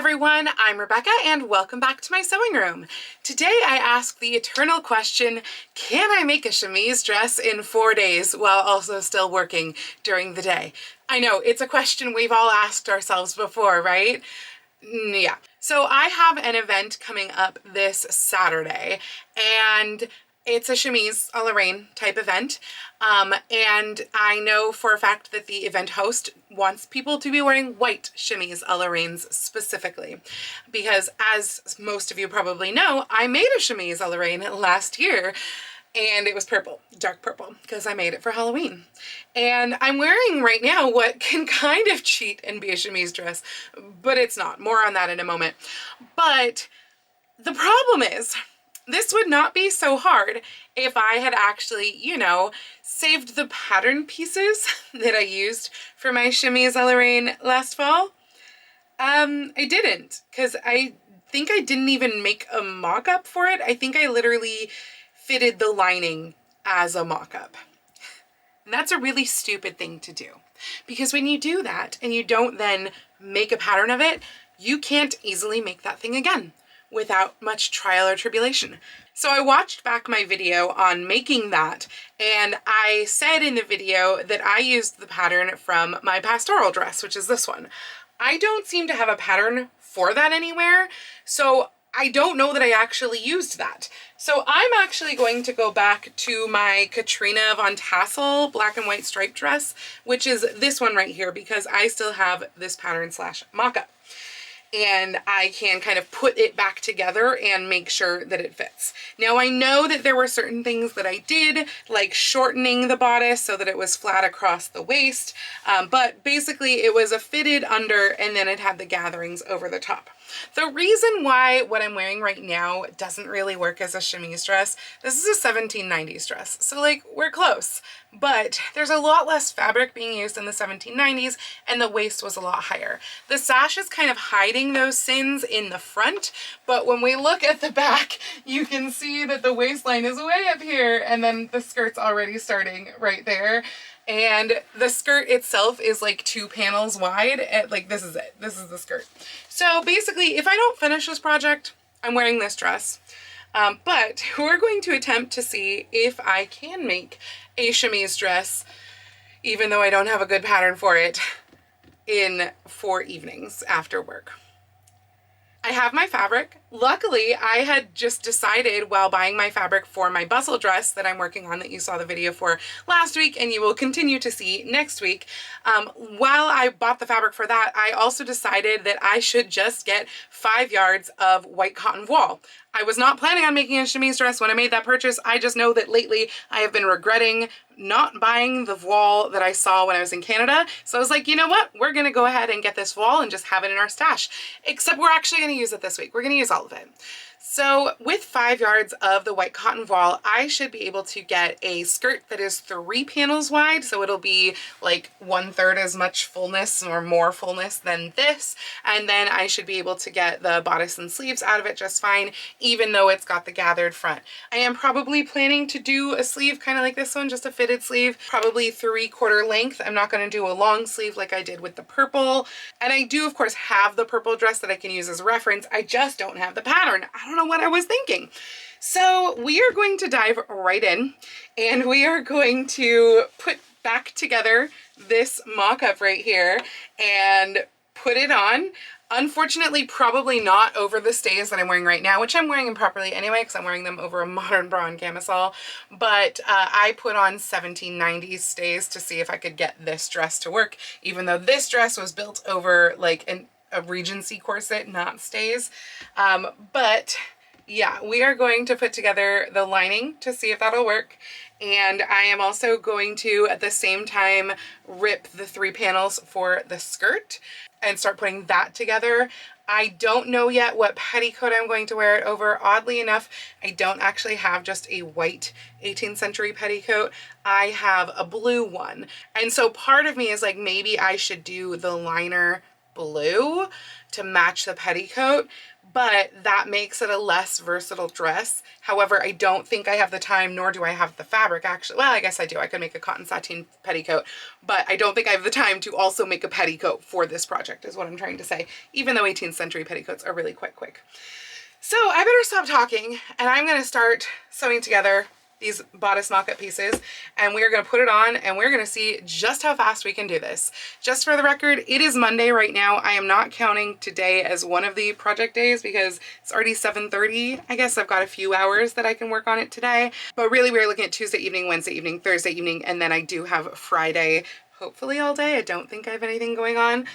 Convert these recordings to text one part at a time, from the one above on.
everyone, I'm Rebecca and welcome back to my sewing room. Today I ask the eternal question, can I make a chemise dress in 4 days while also still working during the day? I know, it's a question we've all asked ourselves before, right? Yeah. So I have an event coming up this Saturday and it's a chemise a la Reine type event. And I know for a fact that the event host wants people to be wearing white chemise a la Reines specifically. Because as most of you probably know, I made a chemise a la Reine last year and it was purple, dark purple, because I made it for Halloween. And I'm wearing right now what can kind of cheat and be a chemise dress, but it's not. More on that in a moment. But the problem is, this would not be so hard if I had actually, saved the pattern pieces that I used for my chemise a la Reine last fall. I didn't, because I think I didn't even make a mock-up for it. I think I literally fitted the lining as a mock-up. And that's a really stupid thing to do, because when you do that and you don't then make a pattern of it, you can't easily make that thing again without much trial or tribulation. So I watched back my video on making that, and I said in the video that I used the pattern from my pastoral dress, which is this one. I don't seem to have a pattern for that anywhere, so I don't know that I actually used that. So I'm actually going to go back to my Katrina Von Tassel black and white striped dress, which is this one right here, because I still have this pattern slash mock-up. And I can kind of put it back together and make sure that it fits. Now I know that there were certain things that I did, like shortening the bodice so that it was flat across the waist, but basically it was a fitted under and then it had the gatherings over the top. The reason why what I'm wearing right now doesn't really work as a chemise dress, this is a 1790s dress, so like we're close, but there's a lot less fabric being used in the 1790s and the waist was a lot higher. The sash is kind of hiding those sins in the front, but when we look at the back, you can see that the waistline is way up here and then the skirt's already starting right there. And the skirt itself is like 2 panels wide. Like this is it. This is the skirt. So basically, if I don't finish this project, I'm wearing this dress. But we're going to attempt to see if I can make a chemise dress, even though I don't have a good pattern for it, in 4 evenings after work. I have my fabric. Luckily, I had just decided while buying my fabric for my bustle dress that I'm working on, that you saw the video for last week and you will continue to see next week. While I bought the fabric for that, I also decided that I should just get 5 yards of white cotton voile. I was not planning on making a chemise dress when I made that purchase. I just know that lately I have been regretting not buying the voile that I saw when I was in Canada. So I was like, you know what? We're gonna go ahead and get this voile and just have it in our stash. Except we're actually gonna use it this week. We're gonna use all of it. So with 5 yards of the white cotton voile, I should be able to get a skirt that is 3 panels wide. So it'll be like 1/3 as much fullness or more fullness than this. And then I should be able to get the bodice and sleeves out of it just fine, even though it's got the gathered front. I am probably planning to do a sleeve kind of like this one, just a fitted sleeve, probably 3/4 length. I'm not going to do a long sleeve like I did with the purple. And I do of course have the purple dress that I can use as a reference. I just don't have the pattern. I don't know what I was thinking. So we are going to dive right in and we are going to put back together this mock-up right here and put it on. Unfortunately, probably not over the stays that I'm wearing right now, which I'm wearing improperly anyway because I'm wearing them over a modern bra and camisole. But I put on 1790s stays to see if I could get this dress to work, even though this dress was built over like a Regency corset, not stays. But yeah, we are going to put together the lining to see if that'll work. And I am also going to, at the same time, rip the 3 panels for the skirt and start putting that together. I don't know yet what petticoat I'm going to wear it over. Oddly enough, I don't actually have just a white 18th century petticoat. I have a blue one. And so part of me is like, maybe I should do the liner blue to match the petticoat, but that makes it a less versatile dress. However, I don't think I have the time, nor do I have the fabric actually. Well, I guess I do. I could make a cotton sateen petticoat, but I don't think I have the time to also make a petticoat for this project is what I'm trying to say, even though 18th century petticoats are really quite quick. So I better stop talking and I'm going to start sewing together these bodice mock-up pieces, and we're going to put it on and we're going to see just how fast we can do this. Just for the record, it is Monday right now. I am not counting today as one of the project days because it's already 7:30. I guess I've got a few hours that I can work on it today, but really we're looking at Tuesday evening, Wednesday evening, Thursday evening, and then I do have Friday hopefully all day. I don't think I have anything going on.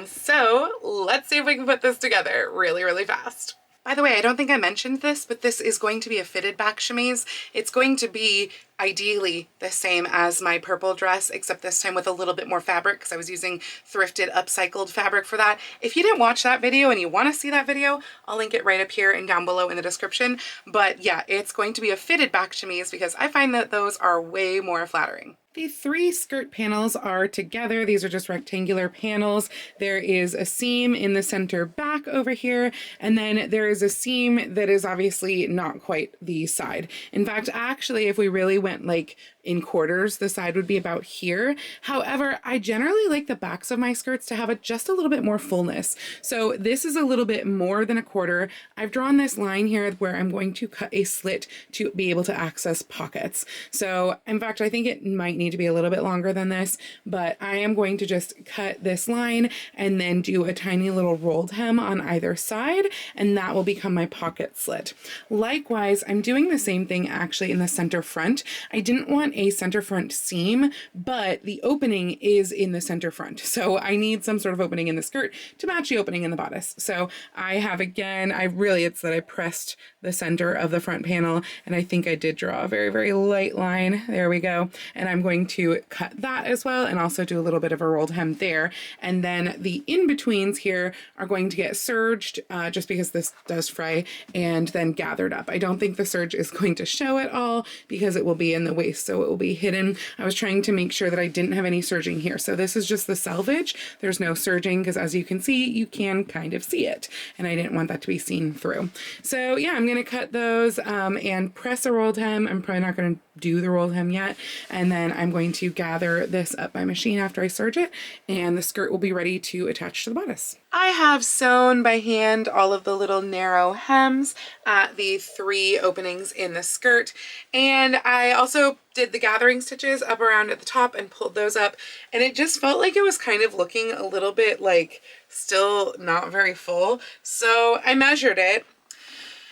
So let's see if we can put this together really, really fast. By the way, I don't think I mentioned this, but this is going to be a fitted back chemise. It's going to be ideally the same as my purple dress, except this time with a little bit more fabric because I was using thrifted upcycled fabric for that. If you didn't watch that video and you want to see that video, I'll link it right up here and down below in the description. But yeah, it's going to be a fitted back chemise because I find that those are way more flattering. The three skirt panels are together. These are just rectangular panels. There is a seam in the center back over here, and then there is a seam that is obviously not quite the side. In fact, actually, if we really went like in quarters, the side would be about here. However, I generally like the backs of my skirts to have just a little bit more fullness. So this is a little bit more than a quarter. I've drawn this line here where I'm going to cut a slit to be able to access pockets. So in fact, I think it might need to be a little bit longer than this, but I am going to just cut this line and then do a tiny little rolled hem on either side, and that will become my pocket slit. Likewise, I'm doing the same thing actually in the center front. I didn't want a center front seam, but the opening is in the center front. So I need some sort of opening in the skirt to match the opening in the bodice. So I have, again, it's that I pressed the center of the front panel, and I think I did draw a very, very light line. There we go. And I'm going to cut that as well and also do a little bit of a rolled hem there. And then the in-betweens here are going to get serged just because this does fray, and then gathered up. I don't think the serge is going to show at all because it will be in the waist, so it will be hidden. I was trying to make sure that I didn't have any serging here. So this is just the selvage. There's no serging because, as you can see, you can kind of see it, and I didn't want that to be seen through. So yeah, I'm going to cut those and press a rolled hem. I'm probably not going to do the rolled hem yet, and then I'm going to gather this up by machine after I serge it, and the skirt will be ready to attach to the bodice. I have sewn by hand all of the little narrow hems at the three openings in the skirt, and I also did the gathering stitches up around at the top and pulled those up, and it just felt like it was kind of looking a little bit like still not very full, so I measured it.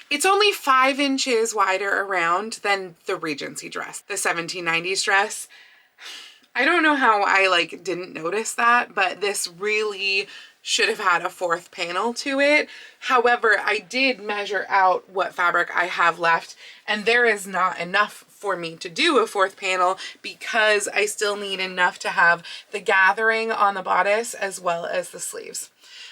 It's only 5 inches wider around than the Regency dress, the 1790s dress. I don't know how I didn't notice that, but this really should have had a 4th panel to it. However, I did measure out what fabric I have left, and there is not enough for me to do a 4th panel because I still need enough to have the gathering on the bodice as well as the sleeves.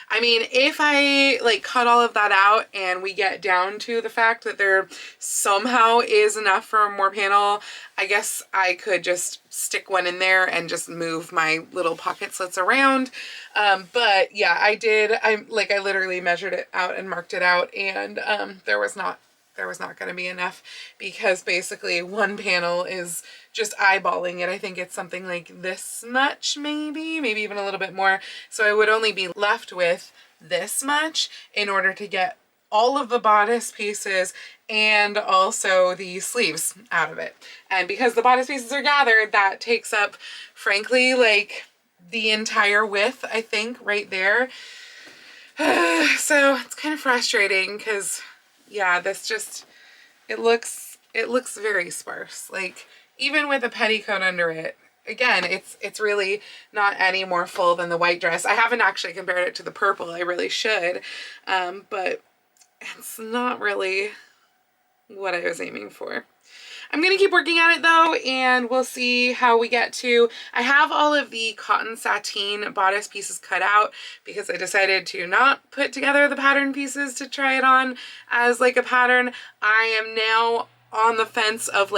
I mean, if I cut all of that out and we get down to the fact that there somehow is enough for more panel, I guess I could just stick one in there and just move my little pocket slits around. But yeah, I did. I literally measured it out and marked it out, and there was not going to be enough because basically one panel is just eyeballing it. I think it's something like this much, maybe even a little bit more. So I would only be left with this much in order to get all of the bodice pieces and also the sleeves out of it. And because the bodice pieces are gathered, that takes up, frankly, the entire width, I think, right there. So it's kind of frustrating because yeah, this just, it looks very sparse. Even with a petticoat under it, again, it's really not any more full than the white dress. I haven't actually compared it to the purple. I really should, but it's not really what I was aiming for. I'm going to keep working at it though, and we'll see how we get to. I have all of the cotton sateen bodice pieces cut out because I decided to not put together the pattern pieces to try it on as a pattern. I am now on the fence of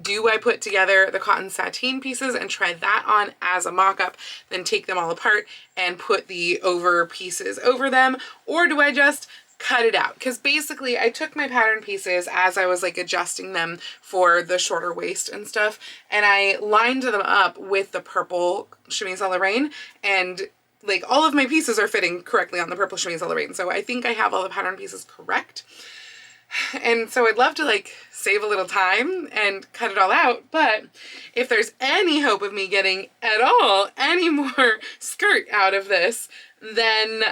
Do I put together the cotton sateen pieces and try that on as a mock-up, then take them all apart and put the over pieces over them? Or do I just cut it out? Because basically I took my pattern pieces as I was like adjusting them for the shorter waist and stuff, and I lined them up with the purple Chemise à la Reine, and like all of my pieces are fitting correctly on the purple Chemise à la Reine. So I think I have all the pattern pieces correct. And so I'd love to like save a little time and cut it all out, but if there's any hope of me getting at all any more skirt out of this, then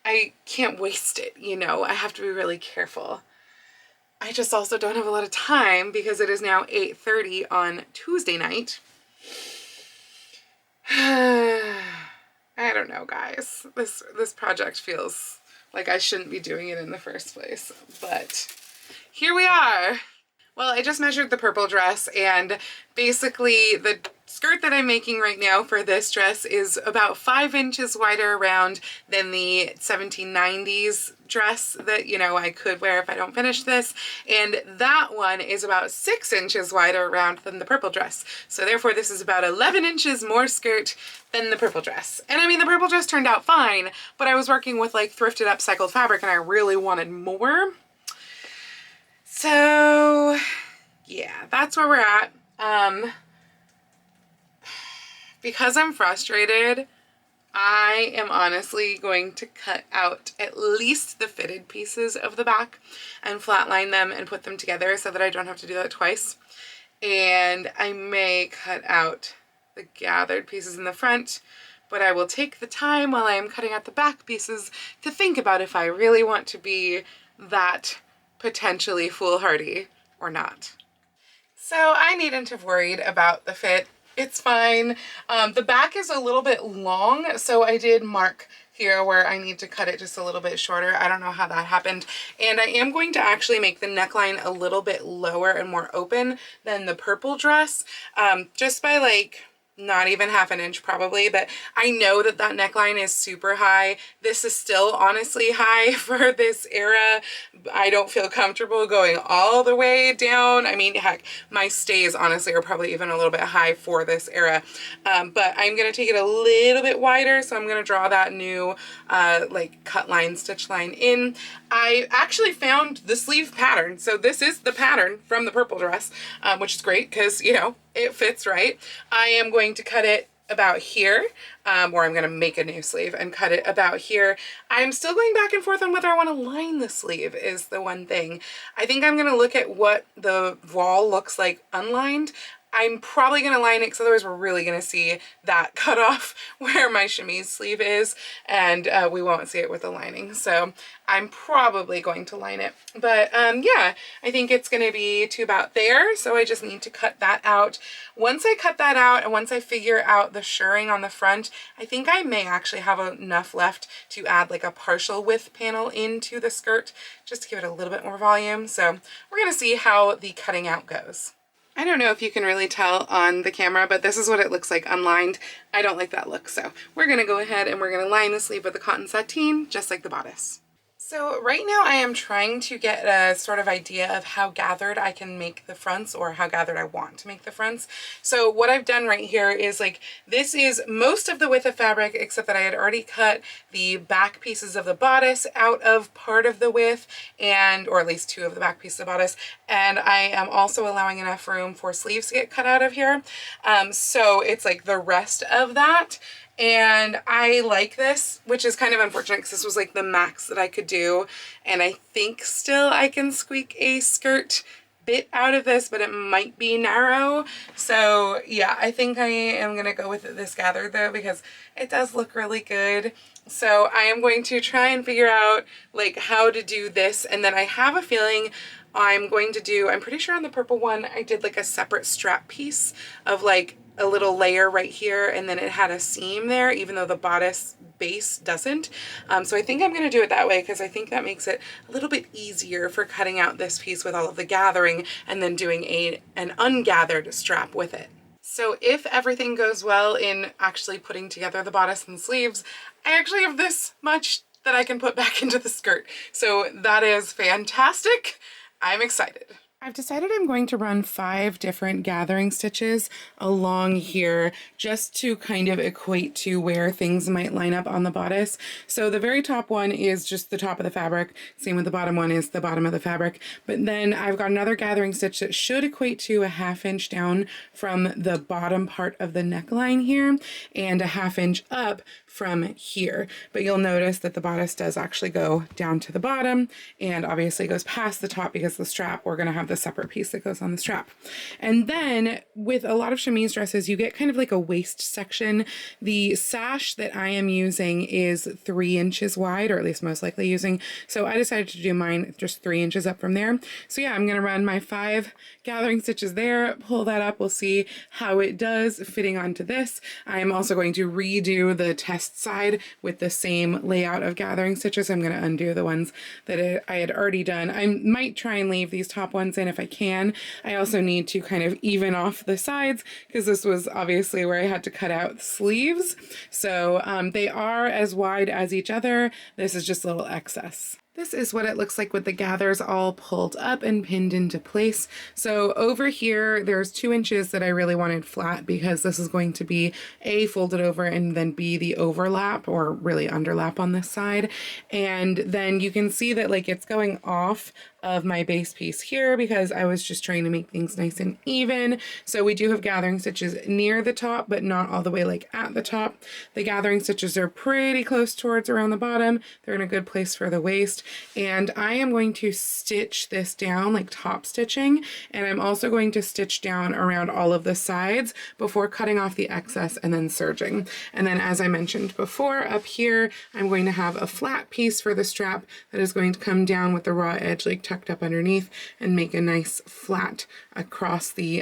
I can't waste it, you know. I have to be really careful. I just also don't have a lot of time because it is now 8:30 on Tuesday night. I don't know, guys. This project feels like I shouldn't be doing it in the first place, but here we are. Well, I just measured the purple dress, and basically the skirt that I'm making right now for this dress is about 5 inches wider around than the 1790s dress that, you know, I could wear if I don't finish this, and that one is about 6 inches wider around than the purple dress. So therefore this is about 11 inches more skirt than the purple dress. And I mean, the purple dress turned out fine, but I was working with like thrifted upcycled fabric and I really wanted more. So yeah, that's where we're at. Because I'm frustrated, I am honestly going to cut out at least the fitted pieces of the back and flatline them and put them together so that I don't have to do that twice. And I may cut out the gathered pieces in the front, but I will take the time while I am cutting out the back pieces to think about if I really want to be that potentially foolhardy or not. So I needn't have worried about the fit. It's fine. The back is a little bit long, so I did mark here where I need to cut it just a little bit shorter. I don't know how that happened. And I am going to actually make the neckline a little bit lower and more open than the purple dress, just by like not even half an inch probably, but I know that that neckline is super high. This is still honestly high for this era. I don't feel comfortable going all the way down. I mean, heck, my stays honestly are probably even a little bit high for this era, but I'm gonna take it a little bit wider, so I'm gonna draw that new like cut line, stitch line in. I actually found the sleeve pattern, so this is the pattern from the purple dress, which is great because, you know, it fits right. I am going to cut it about here, or I'm going to make a new sleeve and cut it about here. I'm still going back and forth on whether I want to line the sleeve is the one thing. I think I'm going to look at what the wall looks like unlined. I'm probably going to line it because otherwise we're really going to see that cut off where my chemise sleeve is, and we won't see it with the lining. So I'm probably going to line it. But yeah, I think it's going to be to about there. So I just need to cut that out. Once I cut that out and once I figure out the shirring on the front, I think I may actually have enough left to add like a partial width panel into the skirt just to give it a little bit more volume. So we're going to see how the cutting out goes. I don't know if you can really tell on the camera, but this is what it looks like unlined. I don't like that look, so we're gonna go ahead and we're gonna line the sleeve with the cotton sateen, just like the bodice. So right now I am trying to get a sort of idea of how gathered I can make the fronts, or how gathered I want to make the fronts. So what I've done right here is like, this is most of the width of fabric, except that I had already cut the back pieces of the bodice out of part of the width, and, or at least 2 of the back pieces of the bodice. And I am also allowing enough room for sleeves to get cut out of here. So it's like the rest of that. And I like this, which is kind of unfortunate because this was like the max that I could do. And I think still I can squeak a skirt bit out of this, but it might be narrow. So yeah, I think I am going to go with this gathered though, because it does look really good. So I am going to try and figure out like how to do this. And then I have a feeling I'm going to do, I'm pretty sure on the purple one, I did like a separate strap piece of like a little layer right here, and then it had a seam there, even though the bodice base doesn't. So I think I'm going to do it that way because I think that makes it a little bit easier for cutting out this piece with all of the gathering and then doing an ungathered strap with it. So if everything goes well in actually putting together the bodice and sleeves, I actually have this much that I can put back into the skirt. So that is fantastic. I'm excited. I've decided I'm going to run 5 different gathering stitches along here just to kind of equate to where things might line up on the bodice. So the very top one is just the top of the fabric. Same with the bottom one is the bottom of the fabric. But then I've got another gathering stitch that should equate to a 1/2 inch down from the bottom part of the neckline here and a 1/2 inch up from here. But you'll notice that the bodice does actually go down to the bottom and obviously goes past the top because the strap, we're going to have the separate piece that goes on the strap. And then with a lot of chemise dresses, you get kind of like a waist section. The sash that I am using is 3 inches wide, or at least most likely using. So I decided to do mine just 3 inches up from there. So yeah, I'm going to run my 5 gathering stitches there, pull that up. We'll see how it does fitting onto this. I'm also going to redo the test side with the same layout of gathering stitches. I'm going to undo the ones that I had already done. I might try and leave these top ones in if I can. I also need to kind of even off the sides because this was obviously where I had to cut out sleeves. So they are as wide as each other. This is just a little excess. This is what it looks like with the gathers all pulled up and pinned into place. So over here, there's 2 inches that I really wanted flat because this is going to be A, folded over, and then B, the overlap or really underlap on this side. And then you can see that like it's going off of my base piece here because I was just trying to make things nice and even. So we do have gathering stitches near the top, but not all the way like at the top. The gathering stitches are pretty close towards around the bottom. They're in a good place for the waist. And I am going to stitch this down like top stitching. And I'm also going to stitch down around all of the sides before cutting off the excess and then serging. And then as I mentioned before, up here, I'm going to have a flat piece for the strap that is going to come down with the raw edge like tucked up underneath and make a nice flat across the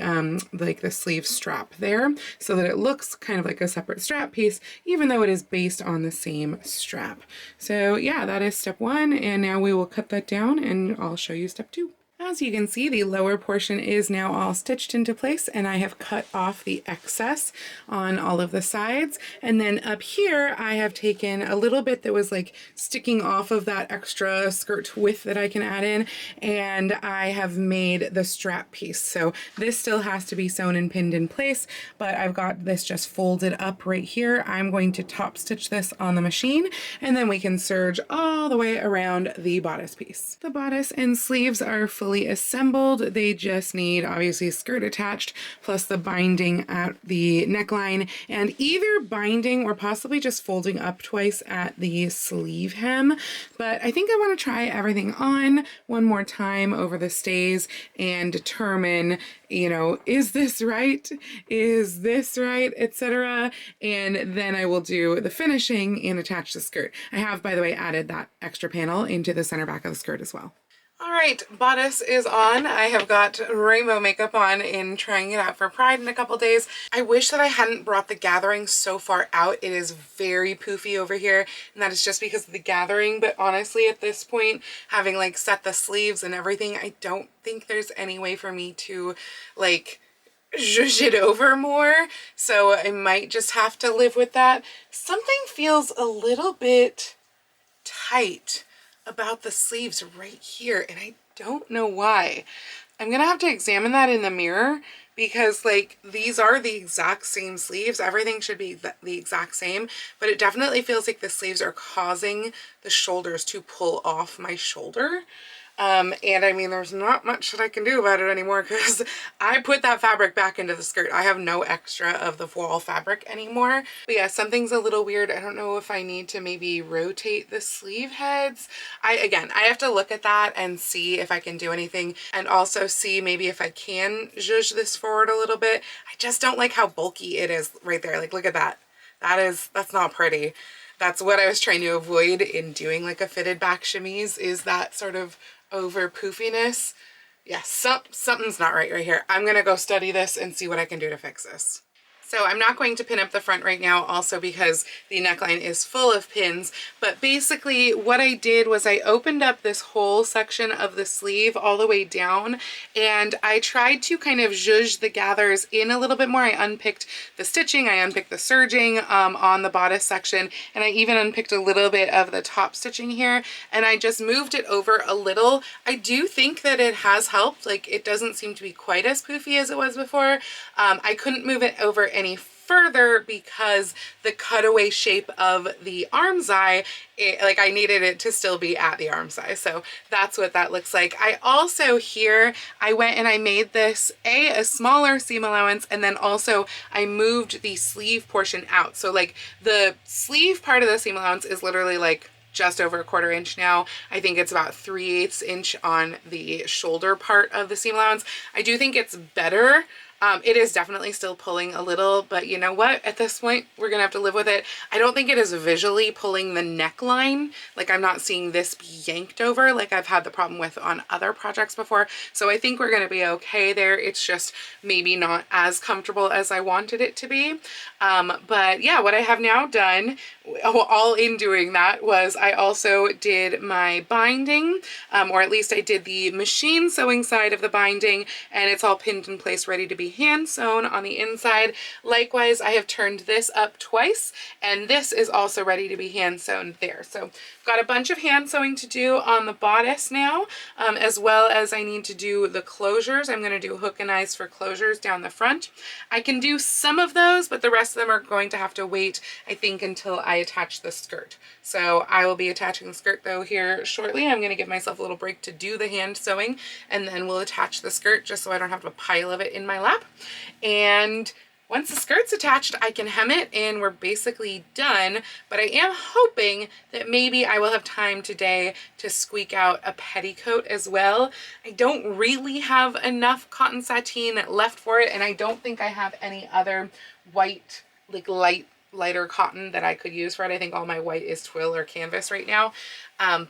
like the sleeve strap there so that it looks kind of like a separate strap piece even though it is based on the same strap. So yeah, that is step 1, and now we will cut that down and I'll show you step 2. As you can see, the lower portion is now all stitched into place and I have cut off the excess on all of the sides. And then up here, I have taken a little bit that was like sticking off of that extra skirt width that I can add in, and I have made the strap piece. So this still has to be sewn and pinned in place, but I've got this just folded up right here. I'm going to top stitch this on the machine and then we can serge all the way around the bodice piece. The bodice and sleeves are fully assembled. They just need obviously skirt attached plus the binding at the neckline, and either binding or possibly just folding up twice at the sleeve hem. But I think I want to try everything on one more time over the stays and determine, you know, is this right? Is this right? Etc. And then I will do the finishing and attach the skirt. I have, by the way, added that extra panel into the center back of the skirt as well. All right, bodice is on. I have got rainbow makeup on in trying it out for Pride in a couple days. I wish that I hadn't brought the gathering so far out. It is very poofy over here, and that is just because of the gathering. But honestly, at this point, having like set the sleeves and everything, I don't think there's any way for me to like zhuzh it over more. So I might just have to live with that. Something feels a little bit tight about the sleeves right here, and I don't know why. I'm gonna have to examine that in the mirror because like these are the exact same sleeves. Everything should be the exact same, but it definitely feels like the sleeves are causing the shoulders to pull off my shoulder. And I mean, there's not much that I can do about it anymore because I put that fabric back into the skirt. I have no extra of the voile fabric anymore. But yeah, something's a little weird. I don't know if I need to maybe rotate the sleeve heads. Again, I have to look at that and see if I can do anything, and also see maybe if I can zhuzh this forward a little bit. I just don't like how bulky it is right there. Like, look at that. That's not pretty. That's what I was trying to avoid in doing like a fitted back chemise, is that sort of over poofiness. Yeah, something's not right here. I'm gonna go study this and see what I can do to fix this. So I'm not going to pin up the front right now, also because the neckline is full of pins, but basically what I did was I opened up this whole section of the sleeve all the way down, and I tried to kind of zhuzh the gathers in a little bit more. I unpicked the stitching, I unpicked the serging on the bodice section, and I even unpicked a little bit of the top stitching here, and I just moved it over a little. I do think that it has helped. Like, it doesn't seem to be quite as poofy as it was before. I couldn't move it over any further because the cutaway shape of the armscye, like I needed it to still be at the armscye. So that's what that looks like. I also here, I went and I made this a smaller seam allowance, and then also I moved the sleeve portion out. So like the sleeve part of the seam allowance is literally like just over a 1/4 inch now. I think it's about 3/8 inch on the shoulder part of the seam allowance. I do think it's better. It is definitely still pulling a little, but you know what? At this point, we're gonna have to live with it. I don't think it is visually pulling the neckline. Like, I'm not seeing this be yanked over like I've had the problem with on other projects before. So I think we're gonna be okay there. It's just maybe not as comfortable as I wanted it to be. But yeah, what I have now done, all in doing that, was I also did my binding, or at least I did the machine sewing side of the binding, and it's all pinned in place ready to be hand sewn on the inside. Likewise, I have turned this up twice, and this is also ready to be hand sewn there. So got a bunch of hand sewing to do on the bodice now, as well as I need to do the closures. I'm going to do hook and eyes for closures down the front. I can do some of those, but the rest of them are going to have to wait, I think, until I attach the skirt. So I will be attaching the skirt though here shortly. I'm going to give myself a little break to do the hand sewing, and then we'll attach the skirt just so I don't have a pile of it in my lap. And once the skirt's attached, I can hem it and we're basically done. But I am hoping that maybe I will have time today to squeak out a petticoat as well. I don't really have enough cotton sateen left for it, and I don't think I have any other white, like lighter cotton that I could use for it. I think all my white is twill or canvas right now.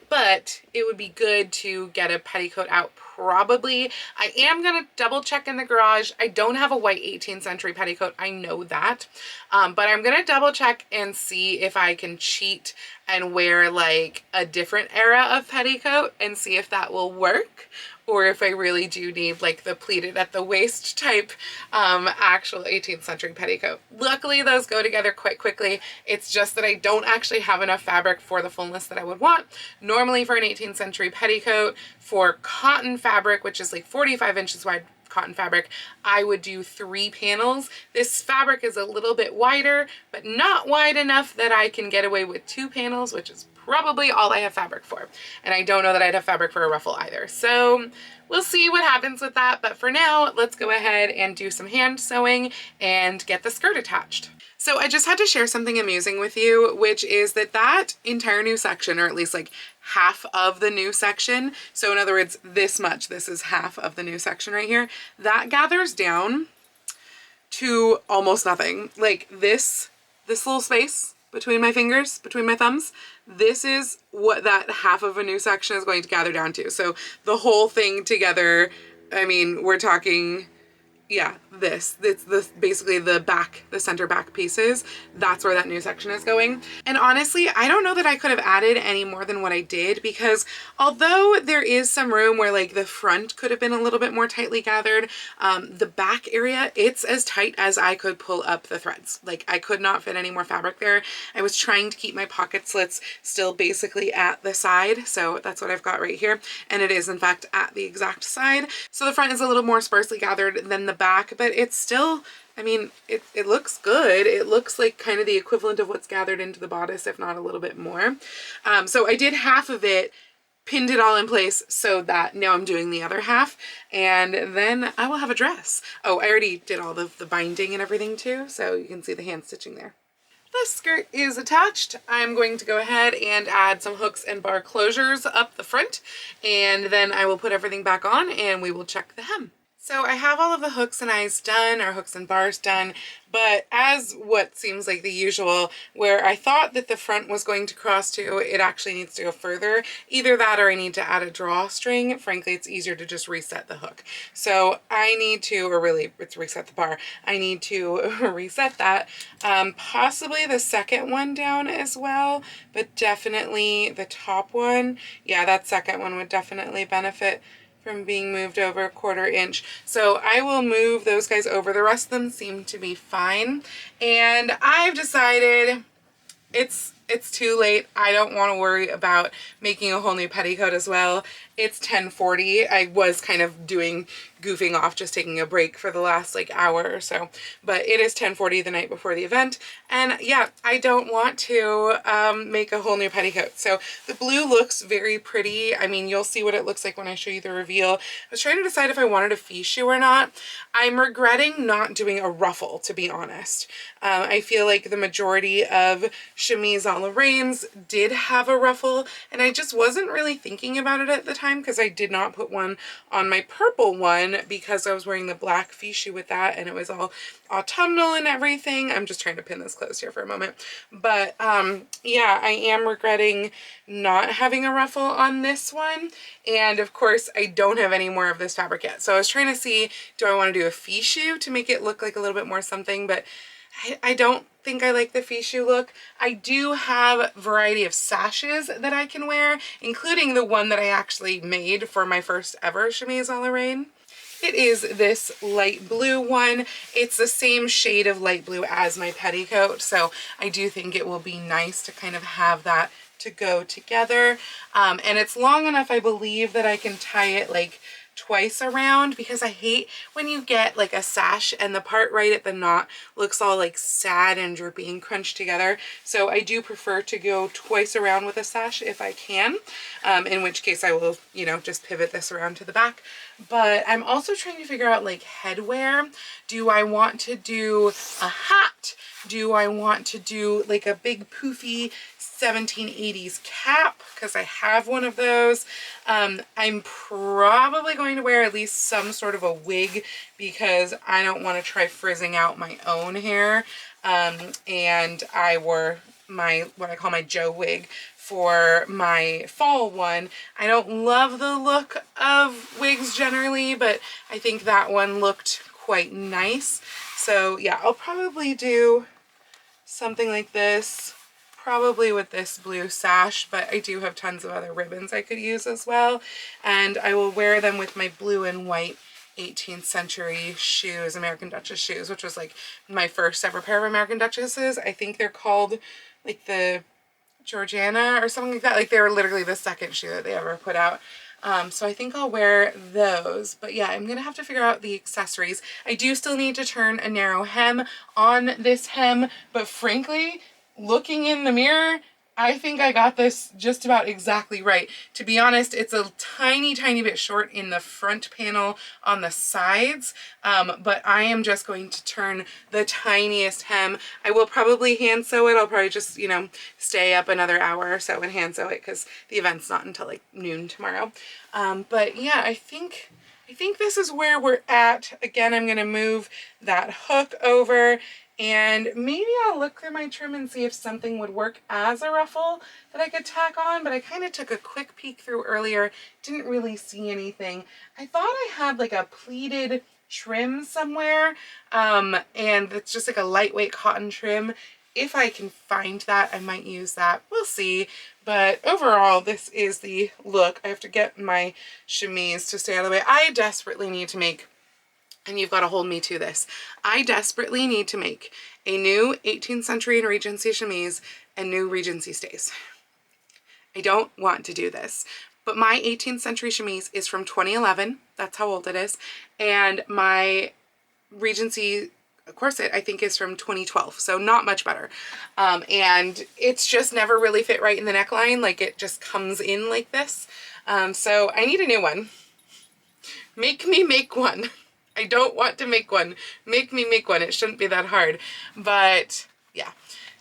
But it would be good to get a petticoat out probably. I am going to double check in the garage. I don't have a white 18th century petticoat. I know that. But I'm going to double check and see if I can cheat and wear like a different era of petticoat and see if that will work, or if I really do need like the pleated at the waist type actual 18th century petticoat. Luckily those go together quite quickly. It's just that I don't actually have enough fabric for the fullness that I would want. Normally for an 18th century petticoat, for cotton fabric, which is like 45 inches wide cotton fabric, I would do 3 panels. This fabric is a little bit wider, but not wide enough that I can get away with 2 panels, which is probably all I have fabric for. And I don't know that I'd have fabric for a ruffle either. So we'll see what happens with that. But for now, let's go ahead and do some hand sewing and get the skirt attached. So I just had to share something amusing with you, which is that that entire new section, or at least like half of the new section, so in other words, this much, this is half of the new section right here, that gathers down to almost nothing. Like this little space between my fingers, between my thumbs, this is what that half of a new section is going to gather down to. So the whole thing together, I mean, we're talking, yeah, it's basically the back, the center back pieces. That's where that new section is going. And honestly, I don't know that I could have added any more than what I did, because although there is some room where like the front could have been a little bit more tightly gathered, the back area, it's as tight as I could pull up the threads. Like, I could not fit any more fabric there. I was trying to keep my pocket slits still basically at the side. So that's what I've got right here. And it is in fact at the exact side. So the front is a little more sparsely gathered than the back, but it's still, I mean, it looks good. It looks like kind of the equivalent of what's gathered into the bodice, if not a little bit more. So I did half of it, pinned it all in place, so that now I'm doing the other half, and then I will have a dress. Oh, I already did all the binding and everything too, so you can see the hand stitching there. The skirt is attached. I'm going to go ahead and add some hooks and bar closures up the front, and then I will put everything back on and we will check the hem. So I have all of the hooks and eyes done, or hooks and bars done, but as what seems like the usual, where I thought that the front was going to cross to, it actually needs to go further. Either that or I need to add a drawstring. Frankly, it's easier to just reset the hook. So I need to, or really it's reset the bar, I need to reset that. Possibly the second one down as well, but definitely the top one. Yeah, that second one would definitely benefit from being moved over a 1/4 inch. So I will move those guys over. The rest of them seem to be fine. And I've decided it's too late. I don't want to worry about making a whole new petticoat as well. It's 10:40. I was kind of goofing off, just taking a break for the last like hour or so, but it is 10:40 the night before the event, and yeah, I don't want to make a whole new petticoat. So the blue looks very pretty. I mean, you'll see what it looks like when I show you the reveal. I was trying to decide if I wanted a fichu or not. I'm regretting not doing a ruffle, to be honest. I feel like the majority of Chemise a la Reines did have a ruffle, and I just wasn't really thinking about it at the time because I did not put one on my purple one because I was wearing the black fichu with that, and it was all autumnal and everything. I'm just trying to pin this closed here for a moment. But yeah, I am regretting not having a ruffle on this one. And of course, I don't have any more of this fabric yet. So I was trying to see, do I want to do a fichu to make it look like a little bit more something, but I don't think I like the fichu look. I do have a variety of sashes that I can wear, including the one that I actually made for my first ever Chemise a la Reine. It is this light blue one. It's the same shade of light blue as my petticoat, so I do think it will be nice to kind of have that to go together. And it's long enough, I believe, that I can tie it like twice around, because I hate when you get like a sash and the part right at the knot looks all like sad and droopy and crunched together. So I do prefer to go twice around with a sash if I can, in which case I will, you know, just pivot this around to the back. But I'm also trying to figure out like headwear. Do I want to do a hat? Do I want to do like a big poofy 1780s cap, because I have one of those? I'm probably going to wear at least some sort of a wig because I don't want to try frizzing out my own hair. And I wore my, what I call my Joe wig for my fall one. I don't love the look of wigs generally, but I think that one looked quite nice. So yeah, I'll probably do something like this, probably with this blue sash, but I do have tons of other ribbons I could use as well. And I will wear them with my blue and white 18th century shoes, American Duchess shoes, which was like my first ever pair of American Duchesses. I think they're called like the Georgiana or something like that. Like they were literally the second shoe that they ever put out. So I think I'll wear those. But yeah, I'm gonna have to figure out the accessories. I do still need to turn a narrow hem on this hem, but frankly, looking in the mirror, I think I got this just about exactly right. To be honest, it's a tiny, tiny bit short in the front panel on the sides, but I am just going to turn the tiniest hem. I will probably hand sew it. I'll probably just, you know, stay up another hour or so and hand sew it because the event's not until like noon tomorrow. But yeah, I think this is where we're at. Again, I'm gonna move that hook over, and maybe I'll look through my trim and see if something would work as a ruffle that I could tack on, but I kind of took a quick peek through earlier, didn't really see anything. I thought I had like a pleated trim somewhere, and it's just like a lightweight cotton trim. If I can find that, I might use that. We'll see. But overall, this is the look. I have to get my chemise to stay out of the way. I desperately need to make, and you've got to hold me to this, I desperately need to make a new 18th century and Regency chemise and new Regency stays. I don't want to do this, but my 18th century chemise is from 2011. That's how old it is. And my Regency corset, I think, is from 2012, so not much better. And it's just never really fit right in the neckline. Like it just comes in like this. So I need a new one. Make me make one. I don't want to make one. Make me make one. It shouldn't be that hard. But yeah.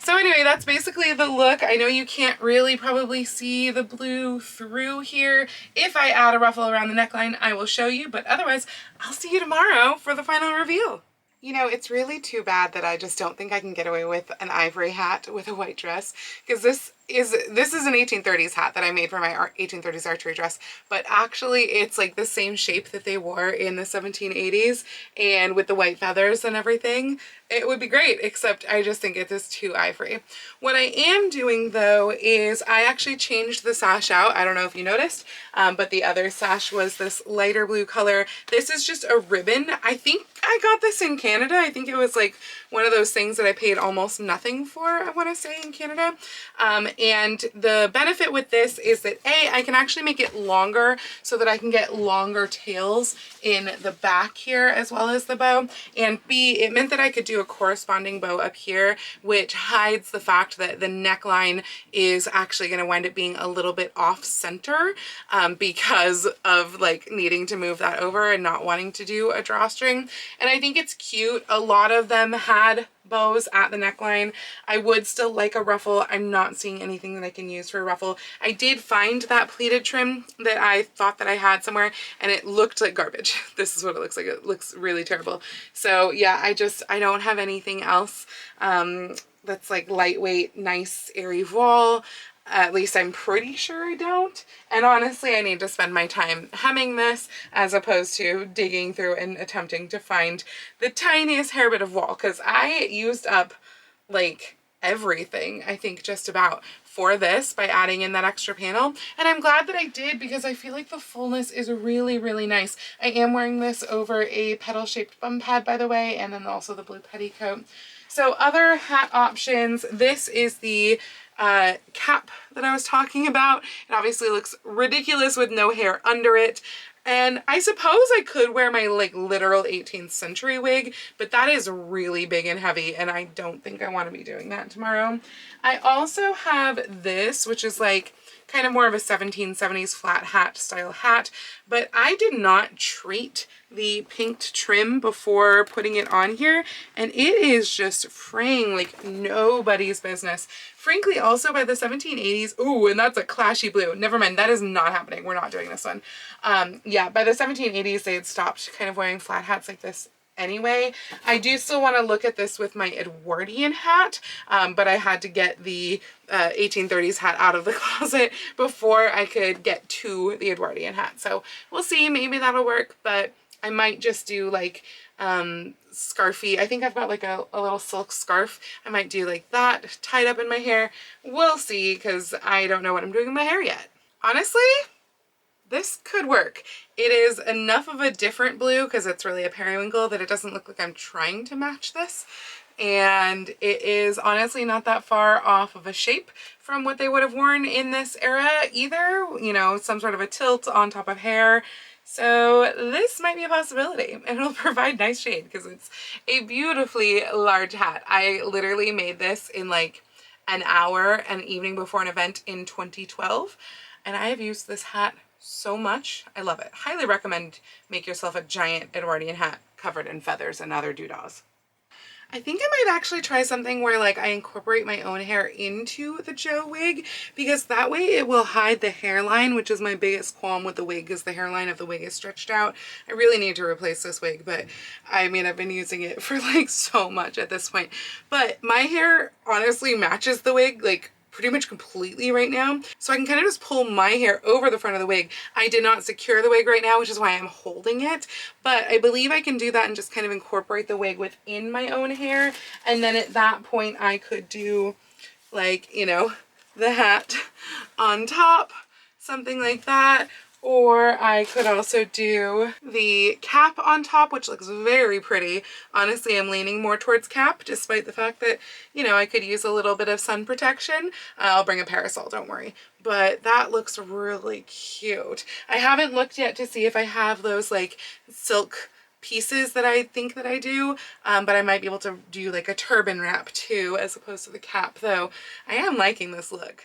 So anyway, that's basically the look. I know you can't really probably see the blue through here. If I add a ruffle around the neckline, I will show you, but otherwise, I'll see you tomorrow for the final reveal. You know, it's really too bad that I just don't think I can get away with an ivory hat with a white dress, because this is an 1830s hat that I made for my 1830s archery dress, but actually it's like the same shape that they wore in the 1780s, and with the white feathers and everything, it would be great, except I just think it is too ivory. What I am doing though is I actually changed the sash out. I don't know if you noticed, but the other sash was this lighter blue color. This is just a ribbon. I think I got this in Canada. I think it was like one of those things that I paid almost nothing for, I want to say, in Canada. And the benefit with this is that A, I can actually make it longer so that I can get longer tails in the back here as well as the bow. And B, it meant that I could do a corresponding bow up here, which hides the fact that the neckline is actually going to wind up being a little bit off center because of like needing to move that over and not wanting to do a drawstring. And I think it's cute. A lot of them had bows at the neckline. I would still like a ruffle. I'm not seeing anything that I can use for a ruffle. I did find that pleated trim that I thought that I had somewhere, and it looked like garbage. This is what it looks like. It looks really terrible. So yeah, I don't have anything else that's like lightweight, nice, airy voile. At least I'm pretty sure I don't. And honestly, I need to spend my time hemming this as opposed to digging through and attempting to find the tiniest hair bit of wool, because I used up like everything, I think, just about for this by adding in that extra panel. And I'm glad that I did, because I feel like the fullness is really, really nice. I am wearing this over a petal-shaped bum pad, by the way, and then also the blue petticoat. So other hat options, this is the cap that I was talking about. It obviously looks ridiculous with no hair under it. And I suppose I could wear my like literal 18th century wig, but that is really big and heavy, and I don't think I want to be doing that tomorrow. I also have this, which is like kind of more of a 1770s flat hat style hat, but I did not treat the pinked trim before putting it on here, and it is just fraying like nobody's business. Frankly, also by the 1780s, ooh, and that's a clashy blue. Never mind, that is not happening. We're not doing this one. Yeah, by the 1780s, they had stopped kind of wearing flat hats like this anyway. I do still want to look at this with my Edwardian hat, but I had to get the 1830s hat out of the closet before I could get to the Edwardian hat. So we'll see, maybe that'll work, but I might just do like scarfy. I think I've got like a little silk scarf. I might do like that tied up in my hair. We'll see, because I don't know what I'm doing with my hair yet. Honestly, this could work. It is enough of a different blue, because it's really a periwinkle, that it doesn't look like I'm trying to match this. And it is honestly not that far off of a shape from what they would have worn in this era either. You know, some sort of a tilt on top of hair. So this might be a possibility, and it'll provide nice shade because it's a beautifully large hat. I literally made this in like an hour an evening before an event in 2012, and I have used this hat so much. I love it. Highly recommend make yourself a giant Edwardian hat covered in feathers and other doodads. I think I might actually try something where like I incorporate my own hair into the Joe wig, because that way it will hide the hairline, which is my biggest qualm with the wig, is the hairline of the wig is stretched out. I really need to replace this wig, but I mean, I've been using it for like so much at this point. But my hair honestly matches the wig like pretty much completely right now, so I can kind of just pull my hair over the front of the wig. I did not secure the wig right now, which is why I'm holding it, but I believe I can do that and just kind of incorporate the wig within my own hair, and then at that point I could do like, you know, the hat on top, something like that. Or I could also do the cap on top, which looks very pretty. Honestly, I'm leaning more towards cap, despite the fact that, you know, I could use a little bit of sun protection. I'll bring a parasol, don't worry. But that looks really cute. I haven't looked yet to see if I have those like silk pieces that I think that I do, but I might be able to do like a turban wrap too, as opposed to the cap, though I am liking this look.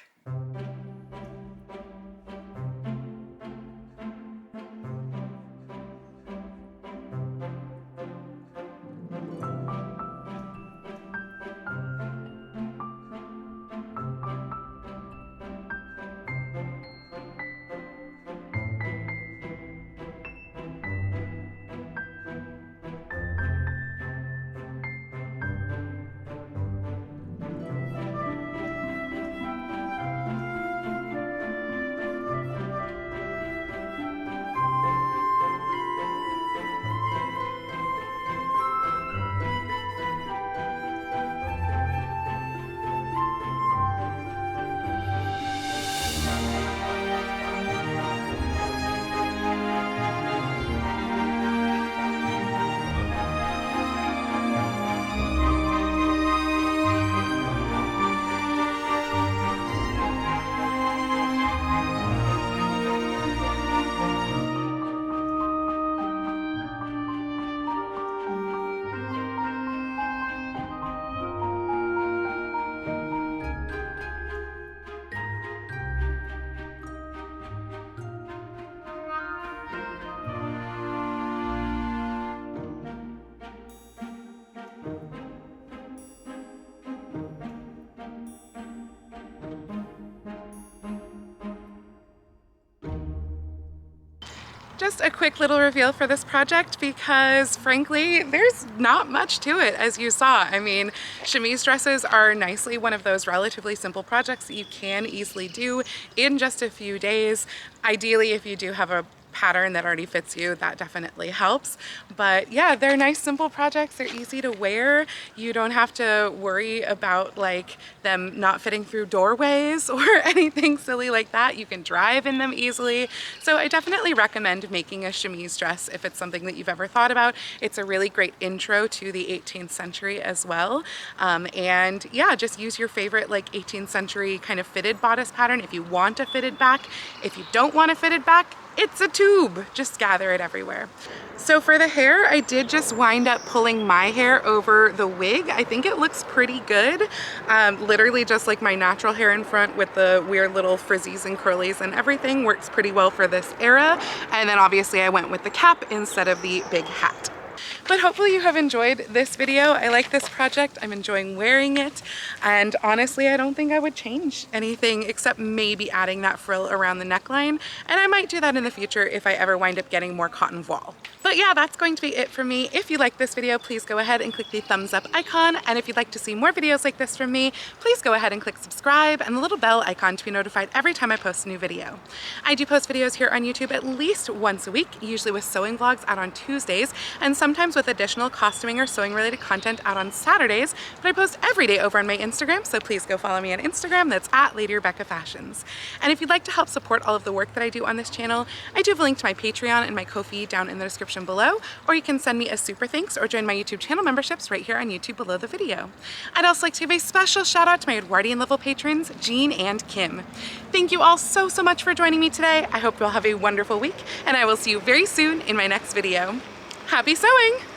Just a quick little reveal for this project because frankly, there's not much to it as you saw. I mean, chemise dresses are nicely one of those relatively simple projects that you can easily do in just a few days. Ideally, if you do have a pattern that already fits you, that definitely helps. But yeah, they're nice simple projects. They're easy to wear. You don't have to worry about like them not fitting through doorways or anything silly like that. You can drive in them easily. So I definitely recommend making a chemise dress if it's something that you've ever thought about. It's a really great intro to the 18th century as well. And yeah, just use your favorite like 18th century kind of fitted bodice pattern if you want a fitted back. If you don't want a fitted back, it's a tube, just gather it everywhere. So for the hair, I did just wind up pulling my hair over the wig. I think it looks pretty good. Literally just like my natural hair in front with the weird little frizzies and curlies and everything works pretty well for this era. And then obviously I went with the cap instead of the big hat. But hopefully you have enjoyed this video. I like this project. I'm enjoying wearing it. And honestly, I don't think I would change anything except maybe adding that frill around the neckline. And I might do that in the future if I ever wind up getting more cotton voile. But yeah, that's going to be it for me. If you like this video, please go ahead and click the thumbs up icon. And if you'd like to see more videos like this from me, please go ahead and click subscribe and the little bell icon to be notified every time I post a new video. I do post videos here on YouTube at least once a week, usually with sewing vlogs out on Tuesdays, and sometimes with additional costuming or sewing related content out on Saturdays, but I post every day over on my Instagram, so please go follow me on Instagram. That's at Lady Rebecca Fashions. And if you'd like to help support all of the work that I do on this channel, I do have a link to my Patreon and my Ko-fi down in the description below, or you can send me a super thanks or join my YouTube channel memberships right here on YouTube below the video. I'd also like to give a special shout out to my Edwardian level patrons, Jean and Kim. Thank you all so much for joining me today. I hope you all have a wonderful week, and I will see you very soon in my next video. Happy sewing!